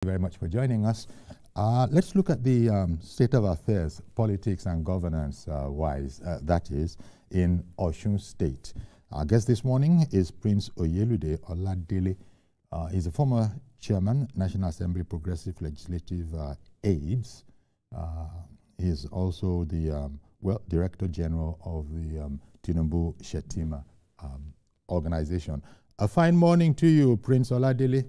Very much for joining us. Let's look at the state of affairs, politics and governance wise, that is, in Osun State. Our guest this morning is Prince Oyelude Oladele. He's a former chairman, National Assembly Progressive Legislative Aids. He is also the Director General of the Tinubu Shetima organization. A fine morning to you, Prince Oladele.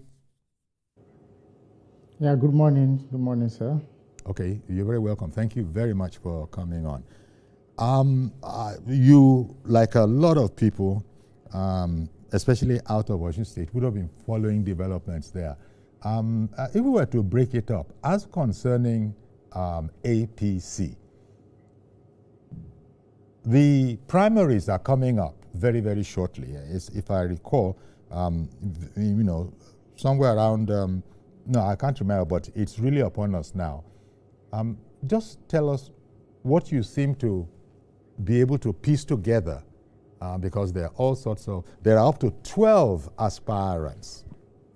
Yeah, good morning. Good morning, sir. Okay, you're very welcome. Thank you very much for coming on. You, like a lot of people, especially out of Osun State, would have been following developments there. If we were to break it up, as concerning APC, the primaries are coming up very, very shortly. If I recall, somewhere around no, I can't remember, but it's really upon us now. Just tell us what you seem to be able to piece together, because there are all sorts of, there are up to 12 aspirants.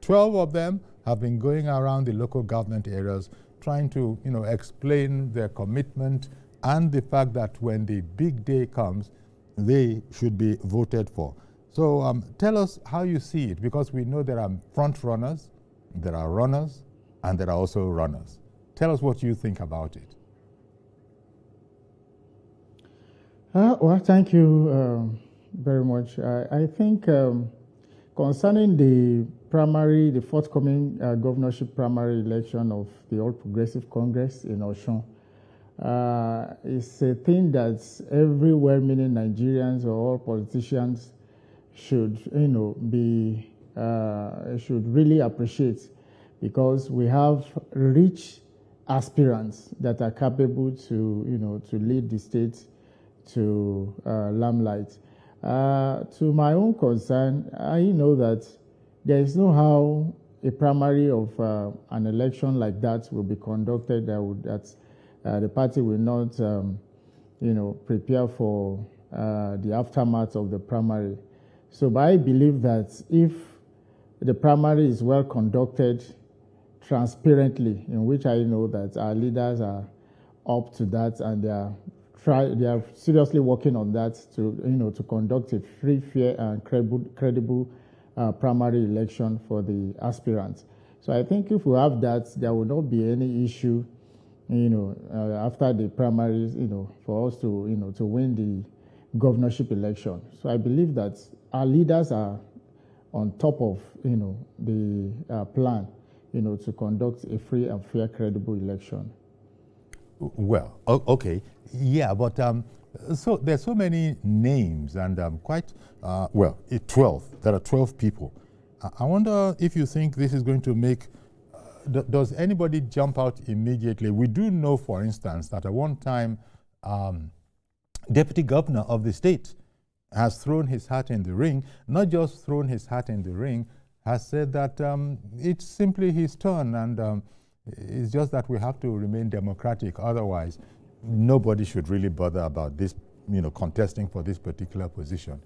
12 of them have been going around the local government areas trying to, explain their commitment and the fact that when the big day comes, they should be voted for. So tell us how you see it, because we know there are front runners, there are runners, and there are also runners. Tell us what you think about it. Well, thank you very much. I think concerning the primary, the forthcoming governorship primary election of the All Progressive Congress in Osun, it's a thing that every well-meaning Nigerians or all politicians should, should really appreciate, because we have rich aspirants that are capable to, to lead the state to limelight. To my own concern, I know that there is no how a primary of an election like that will be conducted that the party will not, prepare for the aftermath of the primary. So, but I believe that if the primary is well conducted transparently, in which I know that our leaders are up to that, and they are seriously working on that to conduct a free, fair, and credible primary election for the aspirants. So I think if we have that, there will not be any issue, after the primaries, for us to win the governorship election. So I believe that our leaders are on top of, the plan, to conduct a free and fair, credible election. Well, okay, yeah, but so there's so many names, and 12. There are 12 people. I wonder if you think this is going to make. Does anybody jump out immediately? We do know, for instance, that at one time, Deputy Governor of the state has thrown his hat in the ring. Not just thrown his hat in the ring, has said that it's simply his turn, and it's just that we have to remain democratic. Otherwise, nobody should really bother about this, contesting for this particular position.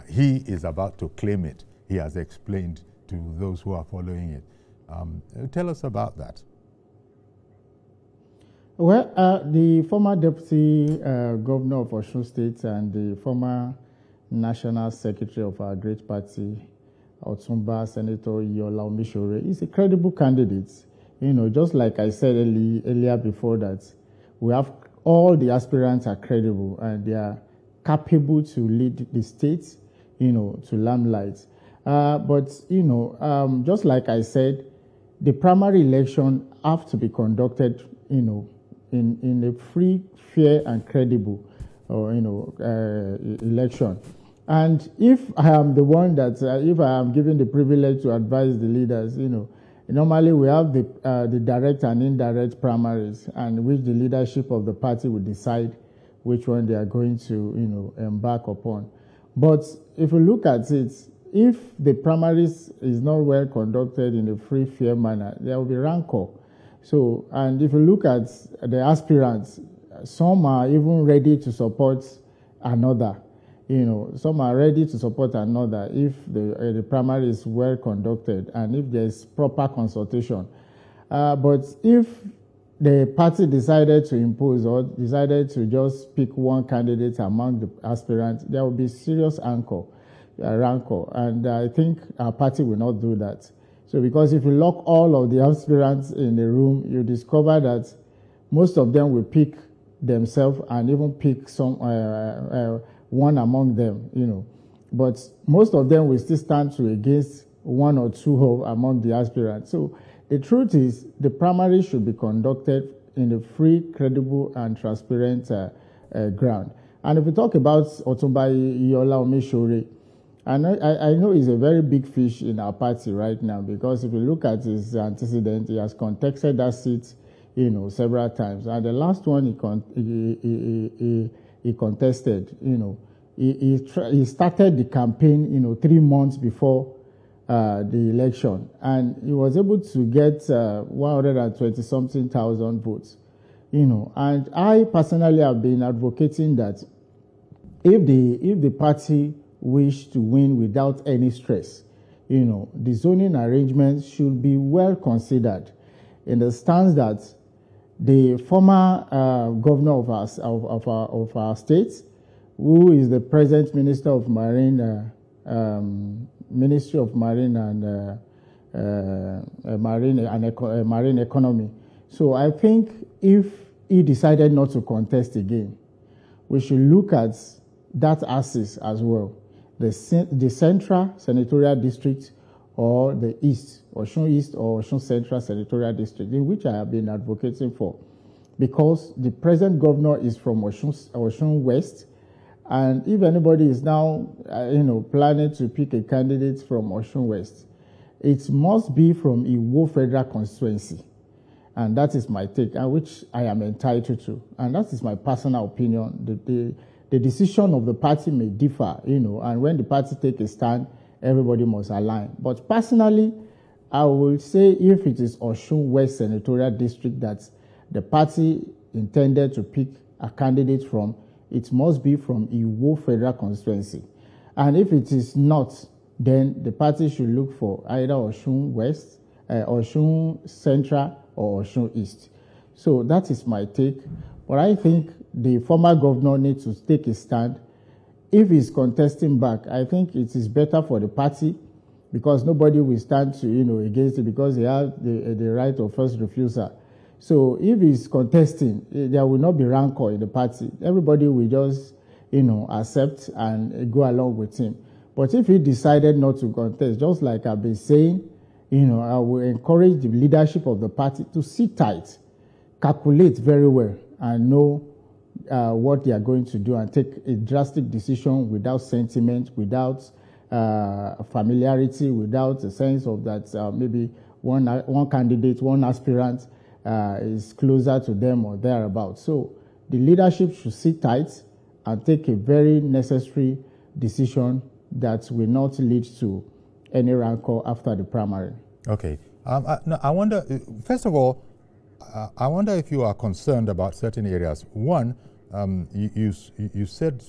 He is about to claim it. He has explained to those who are following it. Tell us about that. Well, the former Deputy Governor of Osun State and the former National Secretary of our great party, Otumba Senator Yola Omishore, is a credible candidate. Just like I said earlier before, that we have all the aspirants are credible and they are capable to lead the state, to limelight. But just like I said, the primary election have to be conducted, in a free, fair, and credible, election. And if I am the one that, if I am given the privilege to advise the leaders, normally we have the direct and indirect primaries, and which the leadership of the party will decide which one they are going to, embark upon. But if you look at it, if the primaries is not well conducted in a free, fair manner, there will be rancor. So, and if you look at the aspirants, some are even ready to support another. Some are ready to support another if the primary is well conducted and if there is proper consultation. But if the party decided to impose or decided to just pick one candidate among the aspirants, there will be serious rancor. And I think our party will not do that. So because if you lock all of the aspirants in the room, you discover that most of them will pick themselves and even pick some one among them, you know. But most of them will still stand to against one or two among the aspirants. So the truth is, the primary should be conducted in a free, credible, and transparent ground. And if we talk about Otumba Iyola Omeshore, I know he's a very big fish in our party right now, because if you look at his antecedent, he has contested that seat, you know, several times. And the last one he contested, you know, he started the campaign, you know, 3 months before the election, and he was able to get 120-something thousand votes, you know. And I personally have been advocating that if the party wish to win without any stress, you know, the zoning arrangements should be well considered, in the stance that the former governor of our state, who is the present Minister of Marine, Ministry of Marine and Marine Economy. So I think if he decided not to contest again, we should look at that axis as well. The Central Senatorial District, or the East, Osun East or Osun Central Senatorial District, in which I have been advocating for, because the present governor is from Osun West. And if anybody is now, you know, planning to pick a candidate from Osun West, it must be from Iwo Federal Constituency. And that is my take, and which I am entitled to. And that is my personal opinion. The decision of the party may differ, you know, and when the party take a stand, everybody must align. But personally, I will say if it is Osun West Senatorial District that the party intended to pick a candidate from, it must be from Iwo Federal Constituency. And if it is not, then the party should look for either Osun West, Osun Central, or Osun East. So that is my take. But I think the former governor needs to take a stand. If he's contesting back, I think it is better for the party, because nobody will stand to, you know, against it, because they have the right of first refusal. So if he's contesting, there will not be rancor in the party. Everybody will just, you know, accept and go along with him. But if he decided not to contest, just like I've been saying, you know, I will encourage the leadership of the party to sit tight, calculate very well, and know what they are going to do, and take a drastic decision without sentiment, without familiarity, without a sense of that maybe one candidate, one aspirant is closer to them or thereabouts. So the leadership should sit tight and take a very necessary decision that will not lead to any rancor after the primary. Okay. No, I wonder, first of all, I wonder if you are concerned about certain areas. One, you said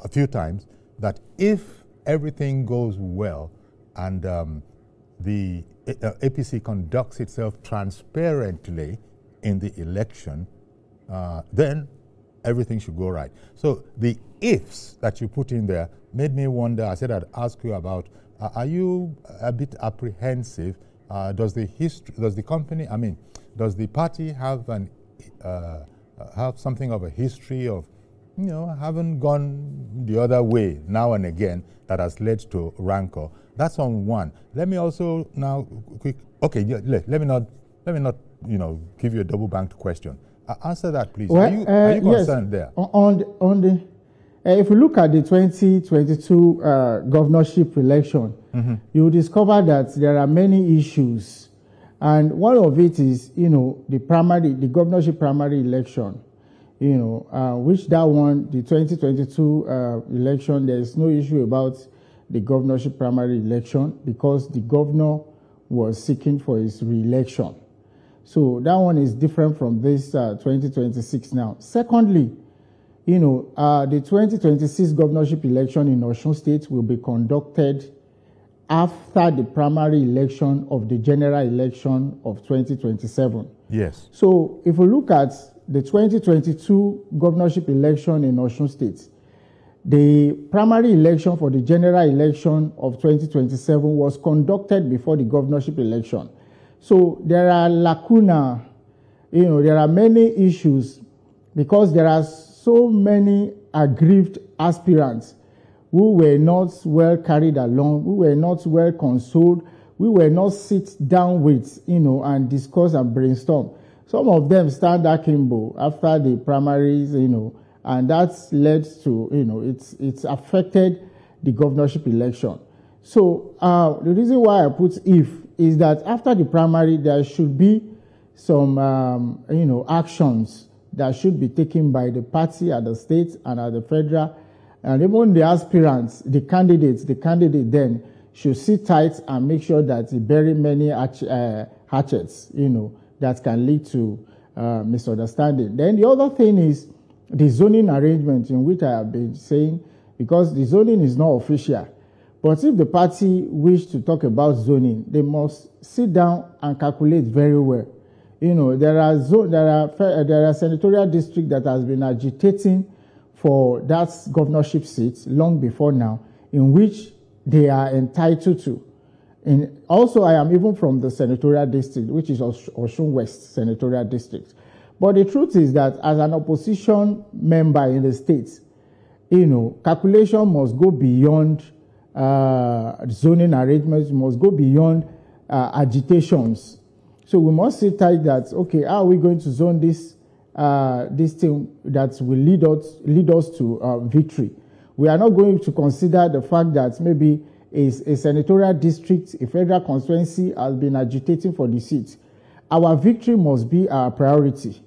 a few times that if everything goes well and the APC conducts itself transparently in the election, then everything should go right. So the ifs that you put in there made me wonder. I said I'd ask you about, are you a bit apprehensive? Does the party have have something of a history of, you know, having gone the other way now and again that has led to rancor? That's on one. Let me also now let me not you know, give you a double banked question. Answer that, please. Well, are you concerned there? If you look at the 2022 governorship election, you will discover that there are many issues, and one of it is, you know, the governorship primary election, you know, which that one, the 2022 election, there is no issue about the governorship primary election, because the governor was seeking for his re-election. So that one is different from this 2026 now. Secondly, you know, the 2026 governorship election in Osun State will be conducted after the primary election of the general election of 2027. Yes. So if we look at the 2022 governorship election in Osun State, the primary election for the general election of 2027 was conducted before the governorship election. So there are lacuna, there are many issues because there are so many aggrieved aspirants who were not well carried along, who were not well consoled, we were not sit down with, and discuss and brainstorm. Some of them stand akimbo after the primaries, and that's led to, it's affected the governorship election. So the reason why I put if is that after the primary, there should be some, actions that should be taken by the party at the state and at the federal, and even the aspirants, the candidate then should sit tight and make sure that he bury many hatchets, that can lead to misunderstanding. Then the other thing is the zoning arrangement, in which I have been saying, because the zoning is not official. But if the party wish to talk about zoning, they must sit down and calculate very well. There are senatorial districts that has been agitating for that governorship seat long before now, in which they are entitled to. And also, I am even from the senatorial district, which is Osun West senatorial district. But the truth is that as an opposition member in the state, calculation must go beyond zoning arrangements, must go beyond agitations. So we must sit tight that, okay, how are we going to zone this thing that will lead us to victory? We are not going to consider the fact that maybe a senatorial district, a federal constituency has been agitating for the seat. Our victory must be our priority.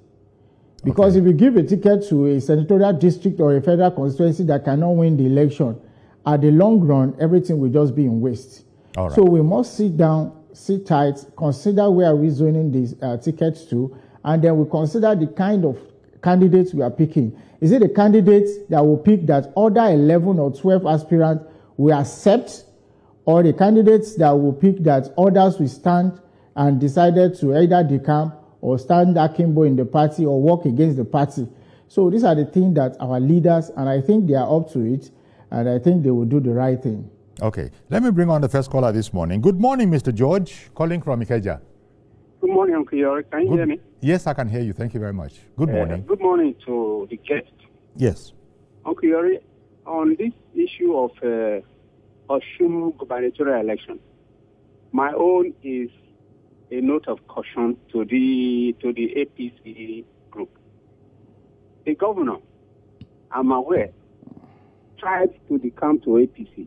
Because if you give a ticket to a senatorial district or a federal constituency that cannot win the election, at the long run, everything will just be in waste. All right. So we must sit down, sit tight, consider where we zoning these tickets to, and then we consider the kind of candidates we are picking. Is it a candidate that will pick that other 11 or 12 aspirants will accept, or the candidates that will pick that others will stand and decided to either decamp or stand akimbo in the party or work against the party? So these are the things that our leaders, and I think they are up to it, and I think they will do the right thing. Okay. Let me bring on the first caller this morning. Good morning, Mr. George, calling from Ikeja. Good morning, Uncle Yori. Can you hear me? Yes, I can hear you. Thank you very much. Good morning. Good morning to the guest. Yes. Uncle Yori, on this issue of Osun gubernatorial election, my own is a note of caution to the APC group. The governor, I'm aware, tried to decamp to APC,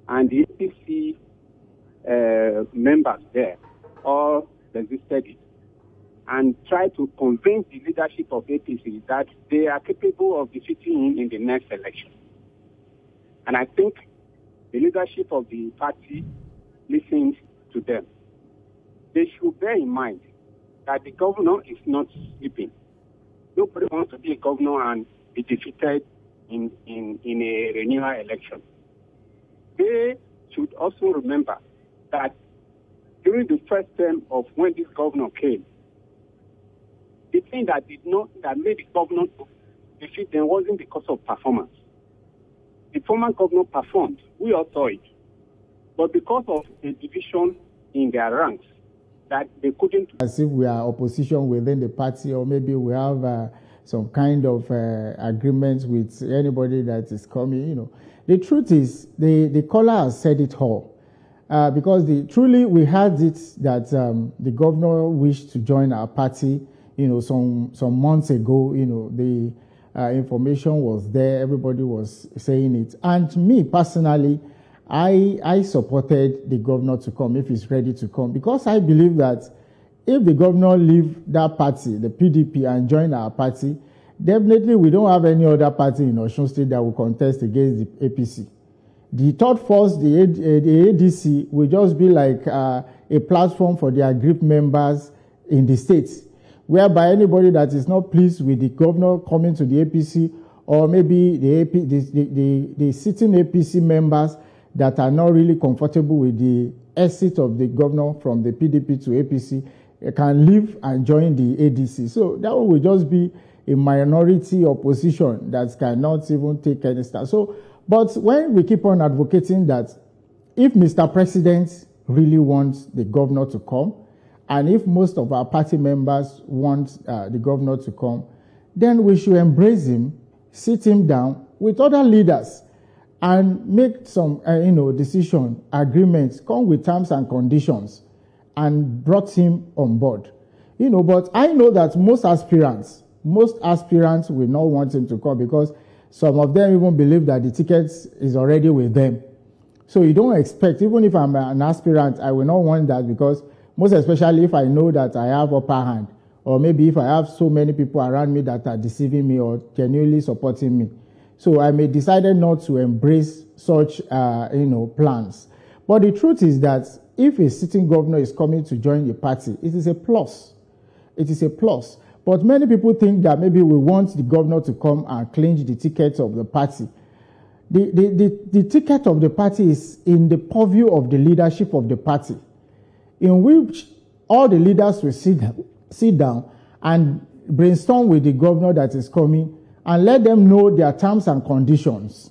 and the APC members there all resisted it and tried to convince the leadership of APC that they are capable of defeating him in the next election. And I think the leadership of the party listened to them. They should bear in mind that the governor is not sleeping. Nobody wants to be a governor and be defeated in a renewal election. They should also remember that during the first term of when this governor came, the thing that made the governor defeat them wasn't because of performance. The former governor performed. We all saw it. But because of a division in their ranks, that they couldn't. As if we are opposition within the party, or maybe we have some kind of agreement with anybody that is coming. The truth is, the caller has said it all. Because truly we heard it that the governor wished to join our party, some months ago. The information was there, everybody was saying it. And me personally, I supported the governor to come if he's ready to come, because I believe that if the governor leave that party, the PDP, and join our party, definitely we don't have any other party in Osun State that will contest against the APC. The third force, the ADC, will just be like a platform for their group members in the states, whereby anybody that is not pleased with the governor coming to the APC, or maybe the sitting APC members that are not really comfortable with the exit of the governor from the PDP to APC can leave and join the ADC. So that will just be a minority opposition that cannot even take any stand. So, but when we keep on advocating that if Mr. President really wants the governor to come, and if most of our party members want the governor to come, then we should embrace him, sit him down with other leaders, and make some, decision, agreements, come with terms and conditions, and brought him on board. But I know that most aspirants will not want him to come because some of them even believe that the ticket is already with them. So you don't expect, even if I'm an aspirant, I will not want that because most especially if I know that I have upper hand, or maybe if I have so many people around me that are deceiving me or genuinely supporting me. So I may decide not to embrace such, plans. But the truth is that if a sitting governor is coming to join the party, it is a plus. It is a plus. But many people think that maybe we want the governor to come and clinch the ticket of the party. The ticket of the party is in the purview of the leadership of the party, in which all the leaders will sit down and brainstorm with the governor that is coming and let them know their terms and conditions.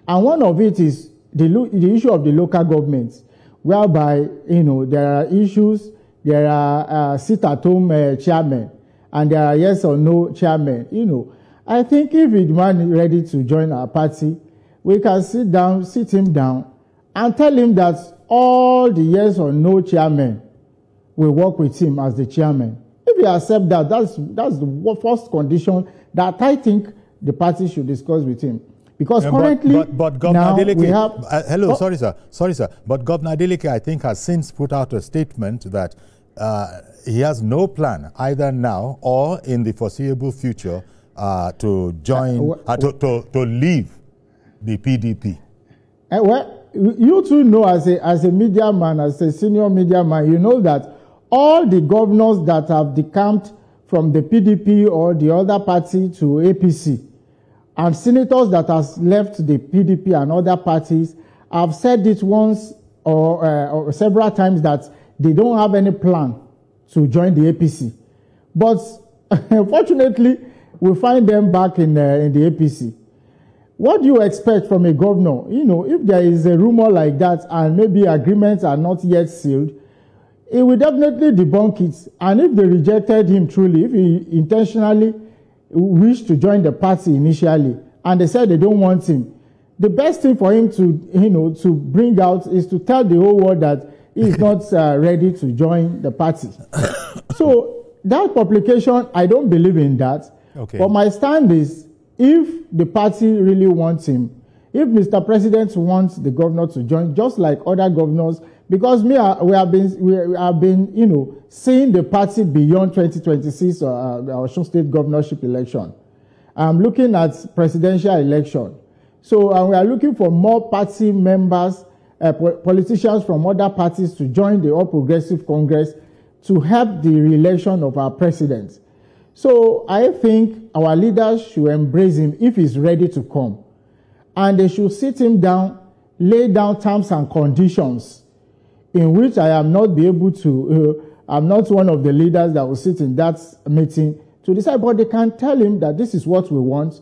And one of it is the issue of the local governments, whereby, there are issues, there are sit-at-home chairmen, and there are yes or no chairmen. I think if the man is ready to join our party, we can sit him down, and tell him that all the yes or no chairmen will work with him as the chairman. If he accepts that, that's the first condition that I think the party should discuss with him. Because currently, but Governor Adeleke, we have... hello, sorry, sir. But Governor Adeleke, I think, has since put out a statement that he has no plan, either now or in the foreseeable future, to join, to leave the PDP. Well, you two know, as a media man, as a senior media man, you know that all the governors that have decamped from the PDP or the other party to APC, and senators that have left the PDP and other parties, have said it once or several times that they don't have any plan to join the APC. But unfortunately, we find them back in the APC. What do you expect from a governor? If there is a rumor like that and maybe agreements are not yet sealed, he will definitely debunk it. And if they rejected him truly, if he intentionally wished to join the party initially, and they said they don't want him, the best thing for him to bring out is to tell the whole world that he is not ready to join the party. So that publication, I don't believe in that. Okay. But my stand is, if the party really wants him, if Mr. President wants the governor to join, just like other governors, because we have been seeing the party beyond 2026 Osun State governorship election. I'm looking at presidential election. So we are looking for more party members, politicians from other parties to join the All Progressive Congress to help the re-election of our president. So I think our leaders should embrace him if he's ready to come. And they should sit him down, lay down terms and conditions in which I am not be able to, I'm not one of the leaders that will sit in that meeting to decide, but they can tell him that this is what we want.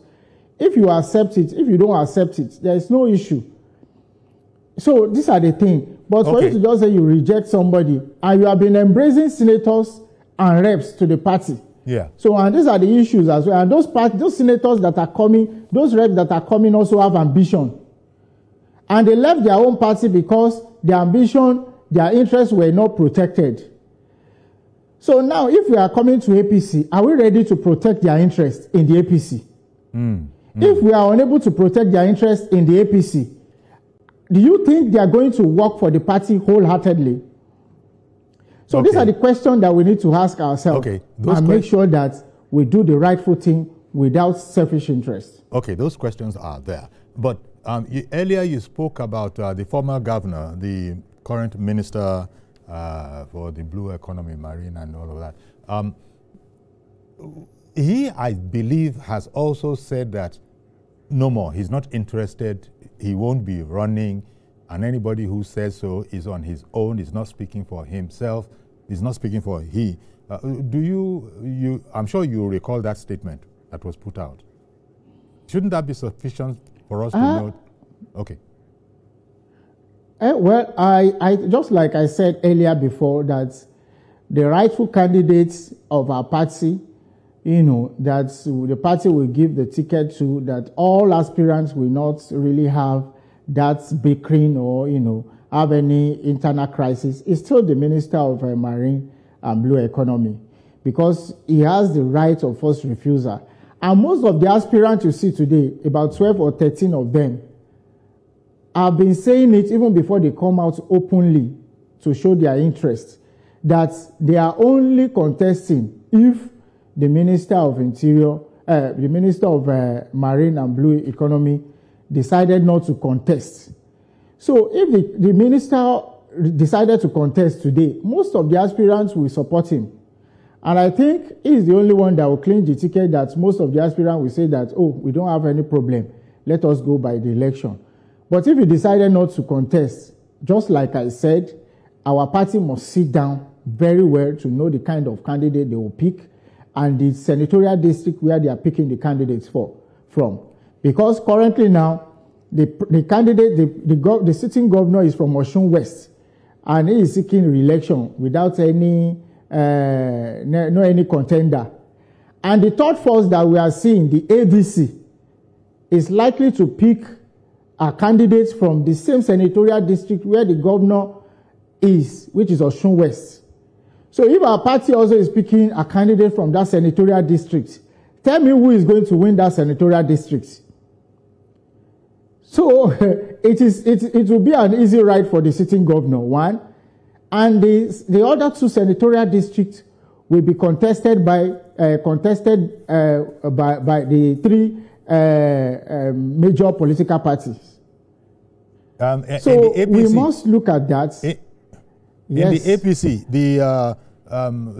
If you accept it, if you don't accept it, there is no issue. So these are the things. But for you to just say you reject somebody, and you have been embracing senators and reps to the party. Yeah. So, and these are the issues as well. And those senators that are coming, those reps that are coming also have ambition. And they left their own party because their ambition, their interests were not protected. So now, if we are coming to APC, are we ready to protect their interests in the APC? If we are unable to protect their interests in the APC, do you think they are going to work for the party wholeheartedly? So these are the questions that we need to ask ourselves and make sure that we do the rightful thing without selfish interest. Okay, those questions are there. But earlier you spoke about the former governor, the current minister for the blue economy, marine and all of that. He, I believe, has also said that no more. He's not interested. He won't be running. and anybody who says so is on his own, is not speaking for himself, is not speaking for he. I'm sure you recall that statement that was put out. Shouldn't that be sufficient for us to know? Okay. Well, I just like I said earlier before, that the rightful candidates of our party, that the party will give the ticket to, that all aspirants will not really have that bickering or, have any internal crisis, is still the Minister of Marine and Blue Economy, because he has the right of first refusal. And most of the aspirants you see today, about 12 or 13 of them, have been saying it even before they come out openly to show their interest, that they are only contesting if the Minister of Interior, the Minister of Marine and Blue Economy decided not to contest. So if the Minister decided to contest today, most of the aspirants will support him. And I think he's the only one that will claim the ticket, that most of the aspirants will say that, oh, we don't have any problem, let us go by the election. But if he decided not to contest, just like I said, our party must sit down very well to know the kind of candidate they will pick and the senatorial district where they are picking the candidates from. Because currently now, the candidate, the sitting governor is from Osun West, and he is seeking re-election without any contender. And the third force that we are seeing, the ADC, is likely to pick a candidate from the same senatorial district where the governor is, which is Osun West. So if our party also is picking a candidate from that senatorial district, tell me who is going to win that senatorial district. So it will be an easy ride for the sitting governor, one. And the other two senatorial districts will be contested by the three major political parties. So APC, we must look at that. Yes. In the APC,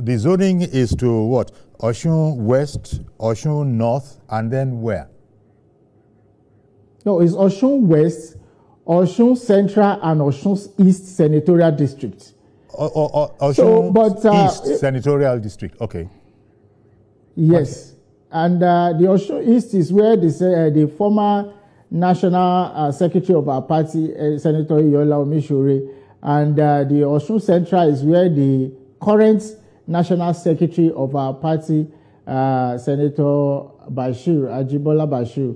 the zoning is to what? Osun West, Osun North, and then where? No, it's Osun West, Osun Central, and Osun East senatorial district. Osun East senatorial district. Okay. Yes, and the Osun East is where the former national secretary of our party, Senator Oyelude Oladele, and the Osun Central is where the current national secretary of our party, Senator Ajibola Bashir,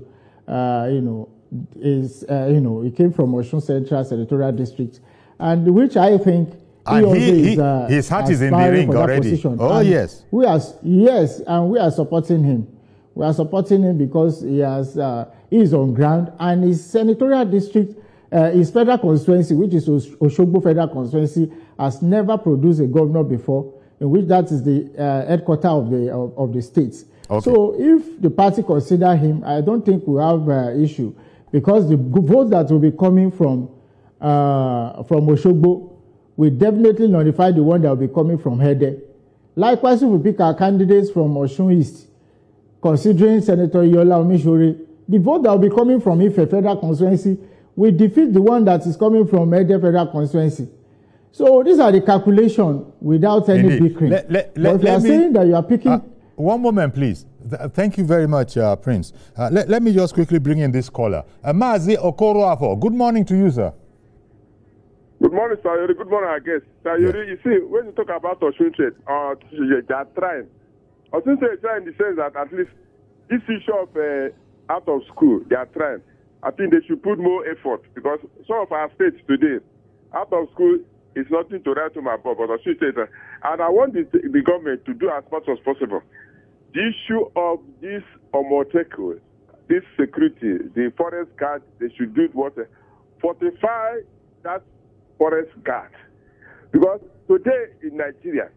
he came from Osun Central senatorial district, and which I think his heart is in the ring already. Position. Oh, and yes. We are supporting him. We are supporting him because he is on ground, and his senatorial district, his federal constituency, which is Osogbo Federal Constituency, has never produced a governor before, in which that is the headquarters of the state. Okay. So if the party consider him, I don't think we have issue, because the votes that will be coming from Osogbo will definitely notify the one that will be coming from Hede. Likewise, if we pick our candidates from Osun East, considering Senator Oyelude Oladele, the vote that will be coming from Ife Federal Constituency will defeat the one that is coming from Hede Federal Constituency. So these are the calculations without any bickering. But if you are saying that you are picking... one moment, please. Thank you very much, Prince. Let me just quickly bring in this caller. Mazi Okoroafo, good morning to you, sir. Good morning, sir. Good morning, I guess. Sir, you see, when you talk about Osun State, they are trying. Osun State is trying in the sense that at least this issue of out of school, they are trying. I think they should put more effort, because some of our states today, out of school is nothing to write to my book, but Osun State, and I want the government to do as much as possible. The issue of this Omoteko, this security, the forest guard, they should do what? Fortify that forest guard. Because today in Nigeria,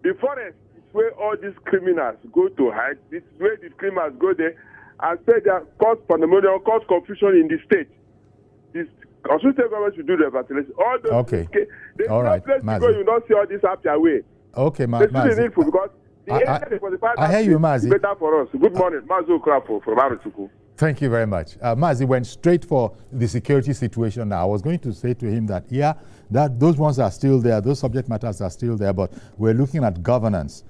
the forest is where all these criminals go to hide. This is where the criminals go there and say they cause pandemonium, cause confusion in the state. This Osun State government should do the ventilation. All those okay. There's no place to go, you don't see all this up your way. Okay, Mazi. Because the area for the I hear you, Mazi. better for us. Good morning, Mazi Okrafo from Arutuku. Thank you very much. Mazi went straight for the security situation now. I was going to say to him that, yeah, that those ones are still there, those subject matters are still there, but we're looking at governance.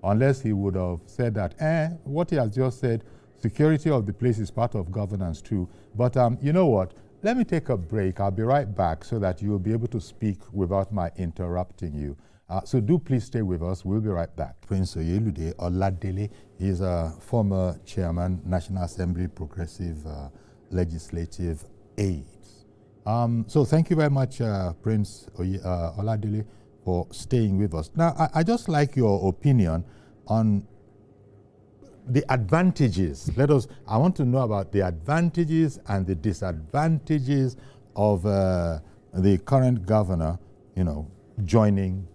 Unless he would have said that, what he has just said, security of the place is part of governance too. But you know what? Let me take a break. I'll be right back so that you'll be able to speak without my interrupting you. So do please stay with us. We'll be right back. Prince Oyelude Oladele is a former chairman, National Assembly Progressive Legislative Aids. So thank you very much, Prince Oladele, for staying with us. Now, I just like your opinion on the advantages. I want to know about the advantages and the disadvantages of the current governor, joining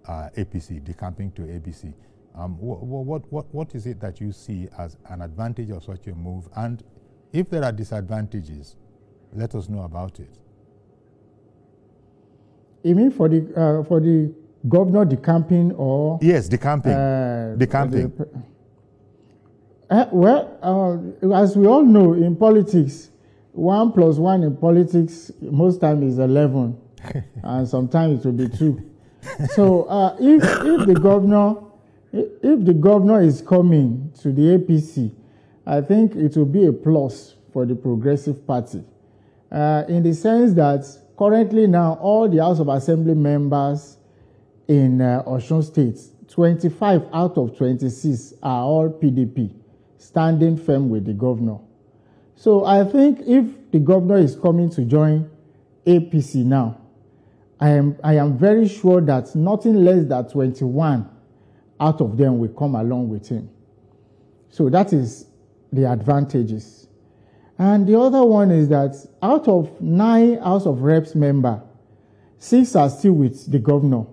APC, decamping to ABC. What is it that you see as an advantage of such a move? And if there are disadvantages, let us know about it. You mean for the governor decamping or? Yes, decamping. Decamping. As we all know, in politics, 1 + 1 in politics most times is 11, and sometimes it will be 2. So if the governor is coming to the APC, I think it will be a plus for the Progressive Party, in the sense that currently now all the House of Assembly members in Osun State, 25 out of 26 are all PDP, standing firm with the governor. So I think if the governor is coming to join APC now, I am very sure that nothing less than 21 out of them will come along with him. So that is the advantages. And the other one is that out of 9 House of Reps members, 6 are still with the governor.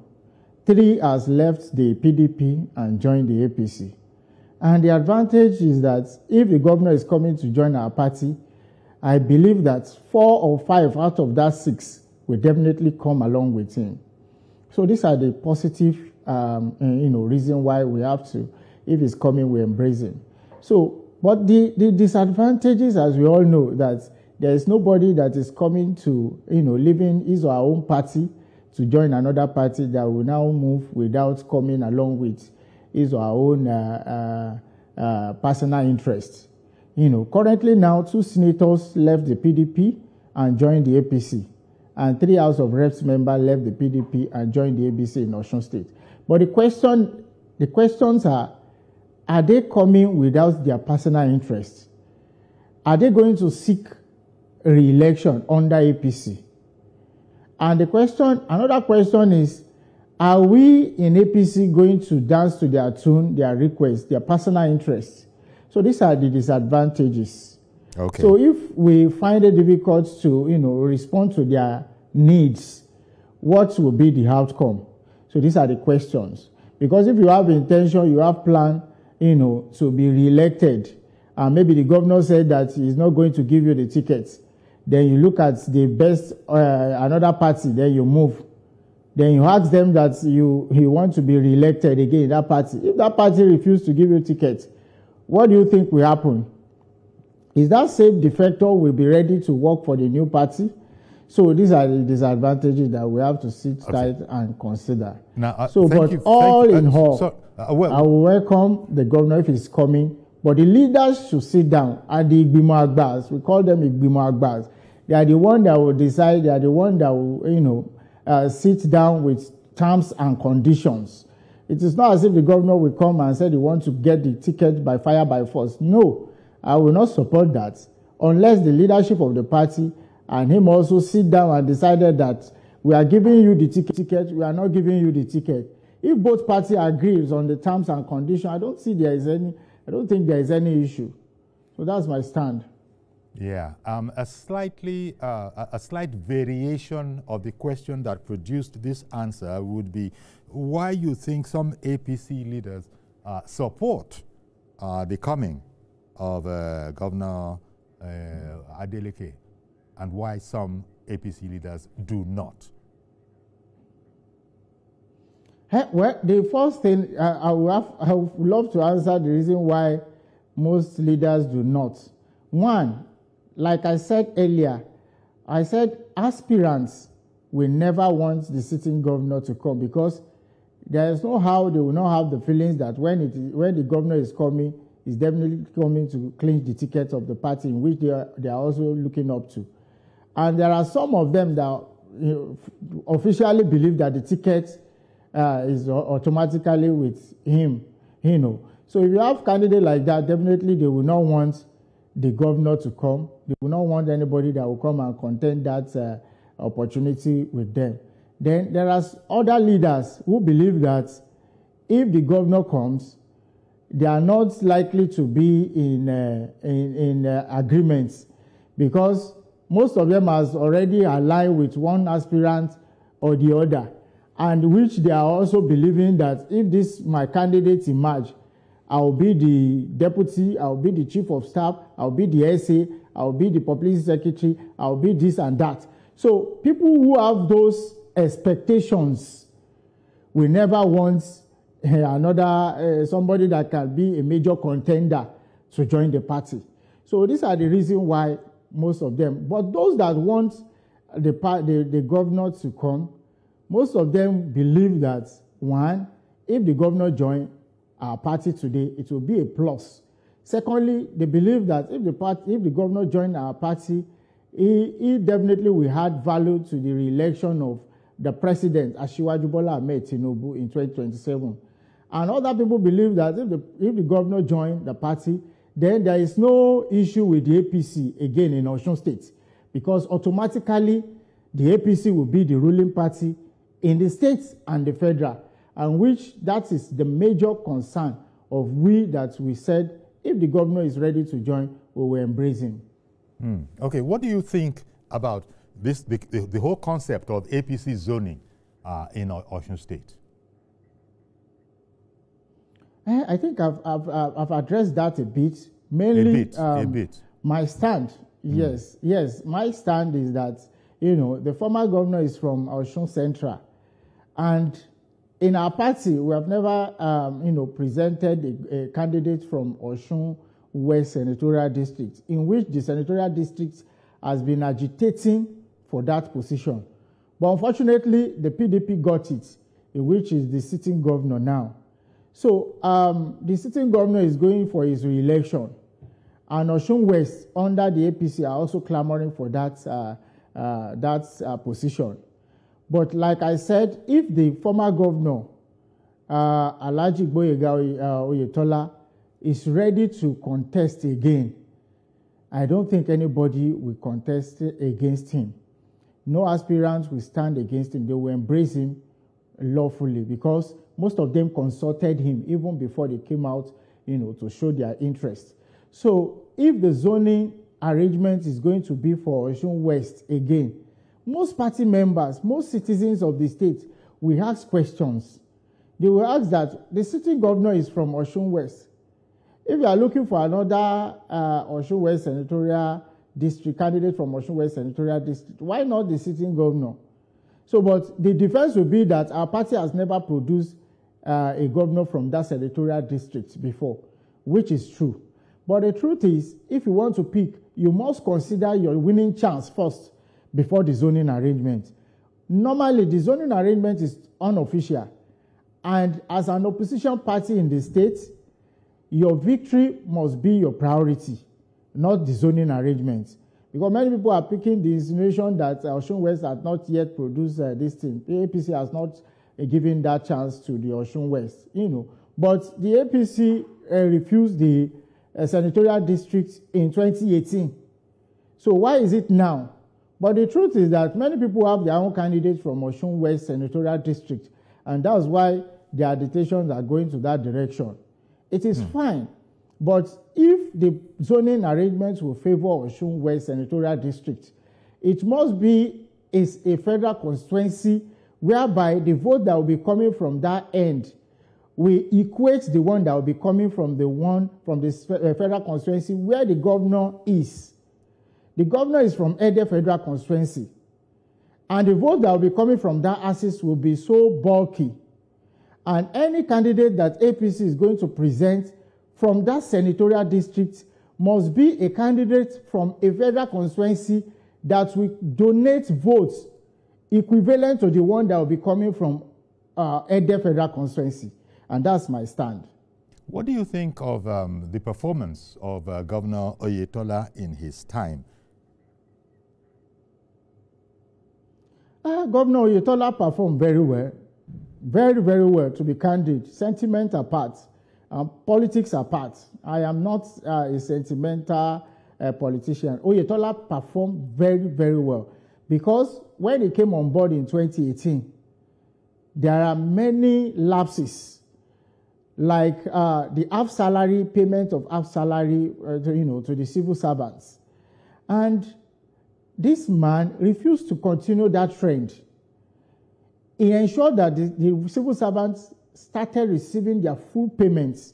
3 has left the PDP and joined the APC. And the advantage is that if the governor is coming to join our party, I believe that 4 or 5 out of that 6 will definitely come along with him. So these are the positive, reason why we have to, if he's coming, we embrace him. So, but the disadvantages, as we all know, that there is nobody that is coming to, leaving his or her own party to join another party that will now move without coming along with his or her own personal interest. Currently now 2 senators left the PDP and joined the APC, and 3 House of Reps members left the PDP and joined the ABC in Osun State. But the questions are they coming without their personal interest? Are they going to seek re-election under APC? And another question is, are we in APC going to dance to their tune, their requests, their personal interests? So these are the disadvantages. Okay. So if we find it difficult to, respond to their needs, what will be the outcome? So these are the questions. Because if you have intention, you have plan, to be re-elected, and maybe the governor said that he's not going to give you the tickets, then you look at the best, another party, then you move. Then you ask them that you want to be re-elected again in that party. If that party refuses to give you tickets, what do you think will happen? Is that same defector will be ready to work for the new party? So these are the disadvantages that we have to sit tight and consider. Now, all in all, I will welcome the governor if he's coming, but the leaders should sit down at the Igbimo Agbas. We call them Igbimo Agbas. They are the one that will decide. They are the one that will, sit down with terms and conditions. It is not as if the governor will come and say he wants to get the ticket by fire by force. No, I will not support that unless the leadership of the party and him also sit down and decided that we are giving you the ticket, we are not giving you the ticket. If both parties agree on the terms and conditions, I don't think there is any issue. So that's my stand. Yeah, a slight variation of the question that produced this answer would be why you think some APC leaders support the coming of Governor Adeleke, and why some APC leaders do not. Well, the first thing, I would love to answer the reason why most leaders do not. One, like I said earlier, I said aspirants will never want the sitting governor to come, because there is no how they will not have the feelings that when the governor is coming, he's definitely coming to clinch the ticket of the party in which they are also looking up to. And there are some of them that officially believe that the ticket is automatically with him, So if you have candidate like that, definitely they will not want the governor to come. They will not want anybody that will come and contend that opportunity with them. Then there are other leaders who believe that if the governor comes, they are not likely to be in agreements, because most of them has already aligned with one aspirant or the other, and which they are also believing that if my candidates emerge, I will be the deputy, I will be the chief of staff, I will be the SA, I will be the publicity secretary, I will be this and that. So people who have those expectations will never want somebody that can be a major contender to join the party. So these are the reasons why most of them. But those that want the governor to come, most of them believe that, one, if the governor joins our party today, it will be a plus. Secondly, they believe that if the governor joins our party, he definitely will add value to the re-election of the president, Asiwaju Bola Ahmed Tinubu, in 2027. And other people believe that if the governor joins the party, then there is no issue with the APC again in Osun State, because automatically the APC will be the ruling party in the states and the federal, and which that is the major concern of that we said if the governor is ready to join, we will embrace him. Okay, what do you think about this, the whole concept of APC zoning in Osun State? I think I've addressed that a bit. Mainly, a bit. My stand, yes, my stand is that, the former governor is from Osun Central, and in our party, we have never, presented a candidate from Osun West Senatorial District, in which the Senatorial District has been agitating for that position. But unfortunately, the PDP got it, which is the sitting governor now. So the sitting governor is going for his re-election, and Osun West under the APC are also clamoring for that position. But like I said, if the former governor, Alhaji Gboyega Oyetola, is ready to contest again, I don't think anybody will contest against him. No aspirants will stand against him. They will embrace him lawfully, because most of them consulted him even before they came out, to show their interest. So if the zoning arrangement is going to be for Osun West again, most party members, most citizens of the state will ask questions. They will ask that the sitting governor is from Osun West. If you are looking for another Osun West Senatorial District, candidate from Osun West Senatorial District, why not the sitting governor? So, but the defense will be that our party has never produced a governor from that senatorial district before, which is true. But the truth is, if you want to pick, you must consider your winning chance first before the zoning arrangement. Normally, the zoning arrangement is unofficial. And as an opposition party in the state, your victory must be your priority, not the zoning arrangement. Because many people are picking the insinuation that Osun West has not yet produced this thing. The APC has not given that chance to the Osun West, But the APC refused the senatorial district in 2018. So why is it now? But the truth is that many people have their own candidates from Osun West Senatorial District, and that's why their agitations are going to that direction. It is fine, but if the zoning arrangements will favor Osun West Senatorial District, it must be a federal constituency whereby the vote that will be coming from that end will equate the one that will be coming from the federal constituency where the governor is. The governor is from Ede Federal Constituency, and the vote that will be coming from that axis will be so bulky. And any candidate that APC is going to present from that senatorial district must be a candidate from a federal constituency that will donate votes equivalent to the one that will be coming from Ede federal constituency. And that's my stand. What do you think of the performance of Governor Oyetola in his time? Governor Oyetola performed very well. Very, very well, to be candid. Sentiment apart, politics apart. I am not a sentimental politician. Oyetola performed very, very well. Because when he came on board in 2018, there are many lapses, like the half salary, payment of half salary to the civil servants. And this man refused to continue that trend. He ensured that the civil servants started receiving their full payments,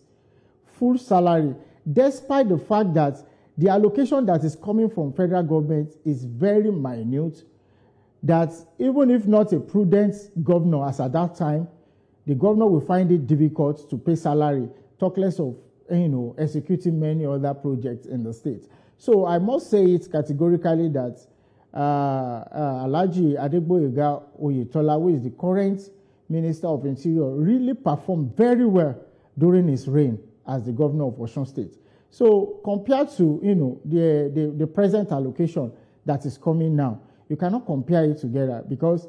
full salary, despite the fact that the allocation that is coming from federal government is very minute, that even if not a prudent governor as at that time, the governor will find it difficult to pay salary, talk less of executing many other projects in the state. So I must say it categorically that Alhaji Adegboyega Oyetola, who is the current Minister of Interior, really performed very well during his reign as the governor of Osun State. So compared to the present allocation that is coming now, you cannot compare it together, because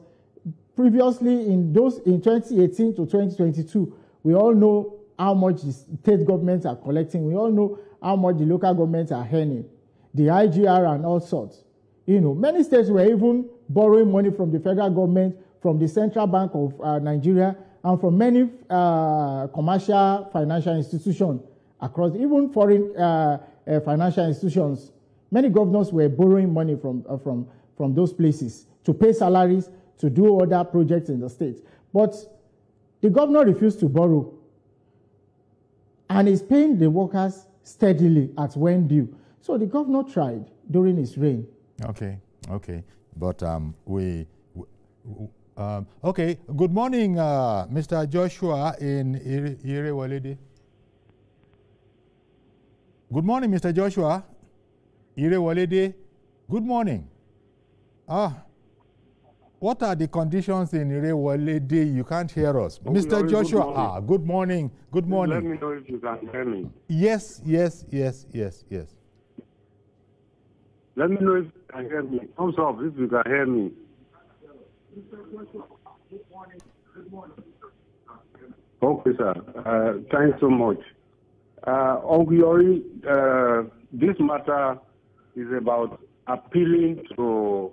previously in 2018 to 2022, we all know how much the state governments are collecting. We all know how much the local governments are earning, the IGR and all sorts. Many states were even borrowing money from the federal government, from the Central Bank of Nigeria, and from many commercial financial institutions across, even foreign financial institutions. Many governors were borrowing money from those places to pay salaries, to do other projects in the state. But the governor refused to borrow, and is paying the workers steadily at when due. So the governor tried during his reign. Okay. But okay. Good morning, Mr. Joshua in Irewolede. Good morning, Mr. Joshua. Irewolede. Good morning. What are the conditions in Irewolede? You can't hear us. Okay, Mr. Joshua, good morning. Good morning. Let me know if you can hear me. Yes. Let me know if you can hear me. Thumbs up if you can hear me. Okay, sir. Thanks so much. Uncle Yori, this matter is about appealing to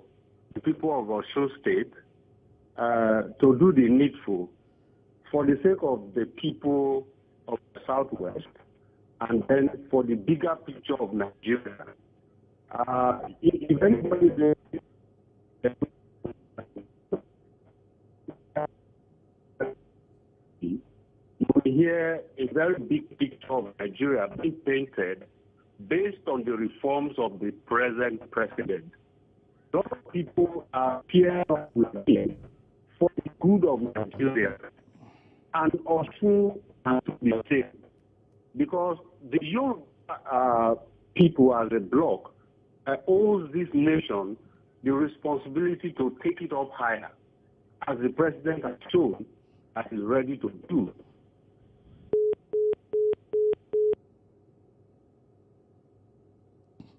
the people of Osun State to do the needful for the sake of the people of the Southwest, and then for the bigger picture of Nigeria. If anybody we hear a very big picture of Nigeria being painted based on the reforms of the present president. A lot of people are paired up with him for the good of Nigeria, and also and to be safe, because the young people as a bloc owes this nation the responsibility to take it up higher, as the president has shown that he's ready to do.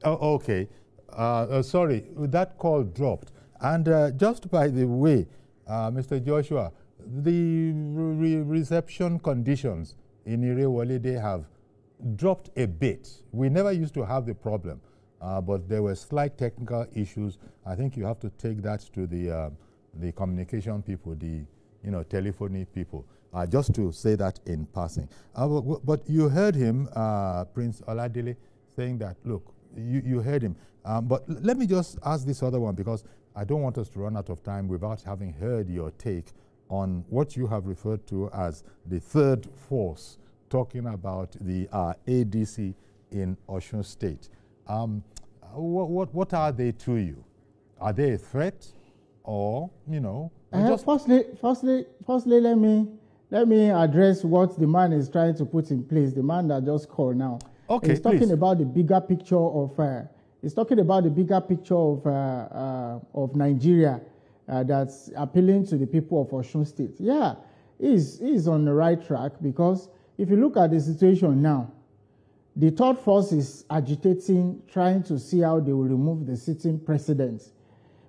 Oh, okay. Sorry, that call dropped. And just by the way, Mr. Joshua, the reception conditions in Irewolede have dropped a bit. We never used to have the problem, but there were slight technical issues. I think you have to take that to the communication people, the telephony people, just to say that in passing. But you heard him, Prince Oladele, saying that, look, you heard him. But let me just ask this other one, because I don't want us to run out of time without having heard your take on what you have referred to as the third force, talking about the ADC in Osun State. What are they to you? Are they a threat, or Firstly, let me address what the man is trying to put in place. The man that just called now. Okay, He's talking please. about the bigger picture of. He's talking about the bigger picture of Nigeria that's appealing to the people of Osun State. Yeah, he's on the right track, because if you look at the situation now, the third force is agitating, trying to see how they will remove the sitting president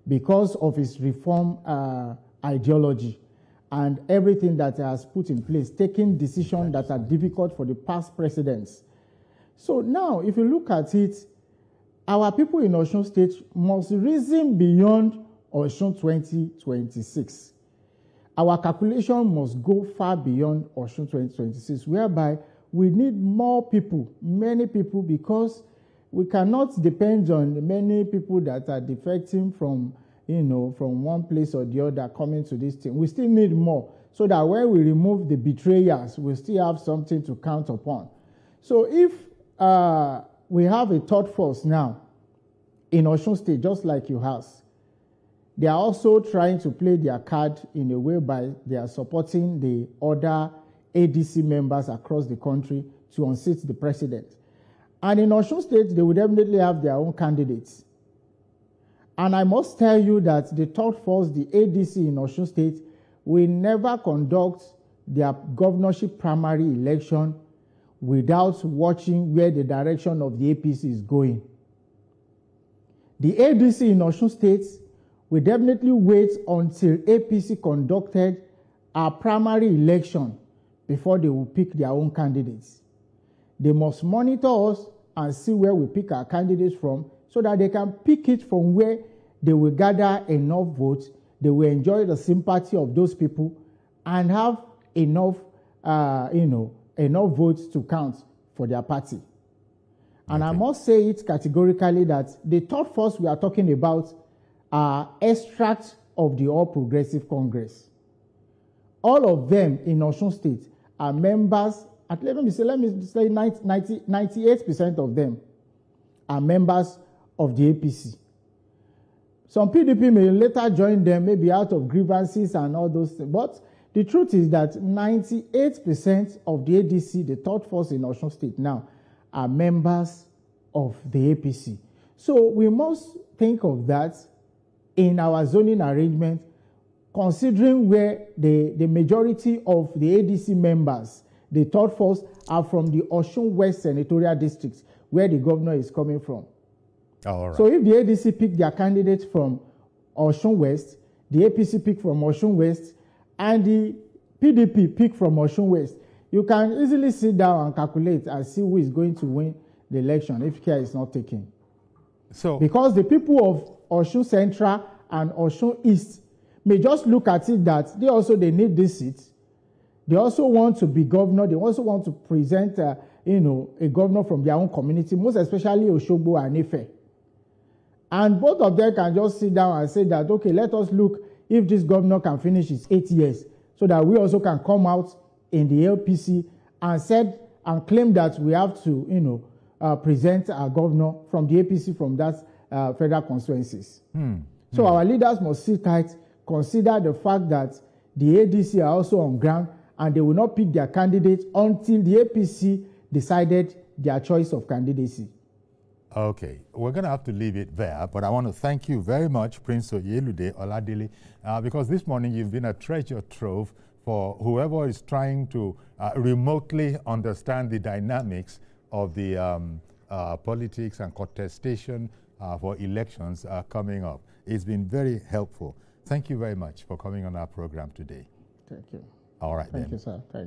because of his reform ideology and everything that he has put in place, taking decisions that are difficult for the past presidents. So now, if you look at it, our people in Osun State must reason beyond Osun 2026. Our calculation must go far beyond Osun 2026, whereby we need more people, many people, because we cannot depend on many people that are defecting from, from one place or the other coming to this thing. We still need more, so that when we remove the betrayers, we still have something to count upon. So if we have a third force now in Osun State, just like you have, they are also trying to play their card in a way by they are supporting the other ADC members across the country to unseat the president. And in Osun State, they will definitely have their own candidates. And I must tell you that the third force, the ADC in Osun State, will never conduct their governorship primary election without watching where the direction of the APC is going. The ADC in Osun State will definitely wait until APC conducted a primary election before they will pick their own candidates. They must monitor us and see where we pick our candidates from, so that they can pick it from where they will gather enough votes, they will enjoy the sympathy of those people, and have enough, enough votes to count for their party. And okay. I must say it categorically that the third force we are talking about are extracts of the All Progressive Congress. All of them in Osun State are members, let me say 98% of them are members of the APC. Some PDP may later join them, maybe out of grievances and all those things. But the truth is that 98% of the ADC, the third force in Osun State now, are members of the APC. So we must think of that in our zoning arrangement, considering where the majority of the ADC members, the third force, are from the Osun West Senatorial District, where the governor is coming from. All right. So if the ADC pick their candidates from Osun West, the APC pick from Osun West, and the PDP pick from Osun West, you can easily sit down and calculate and see who is going to win the election if care is not taken. So, because the people of Osun Central and Osun East may just look at it that they need this seat. They also want to be governor. They also want to present, a governor from their own community, most especially Oshogbo and Ife. And both of them can just sit down and say that, okay, let us look if this governor can finish his 8 years, so that we also can come out in the LPC and claim that we have to, present our governor from the APC from that federal constituencies. So our leaders must sit tight, consider the fact that the ADC are also on ground, and they will not pick their candidates until the APC decided their choice of candidacy. Okay, we're going to have to leave it there, but I want to thank you very much, Prince Oyelude Oladele, because this morning you've been a treasure trove for whoever is trying to remotely understand the dynamics of the politics and contestation for elections coming up. It's been very helpful. Thank you very much for coming on our program today. Thank you. All right, Thank you, sir. Thank you.